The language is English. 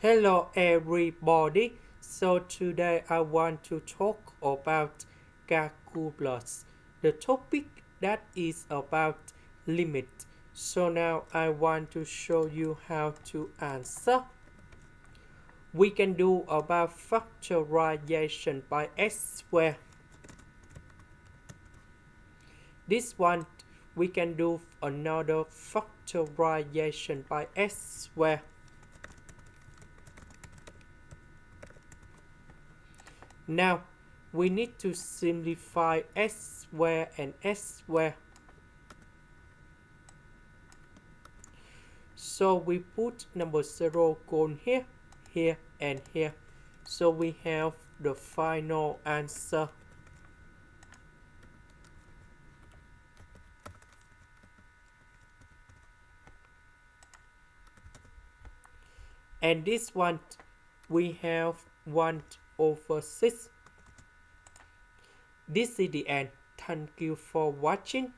Hello everybody. So today I want to talk about calculus, the topic that is about limit. So now I want to show you how to answer. We can do about factorization by x squared. This one we can do another factorization by x squared. Now, we need to simplify x squared and x squared. So we put number 0 gone here, here, and here. So we have the final answer. And this one, we have 1/6. This is the end. Thank you for watching.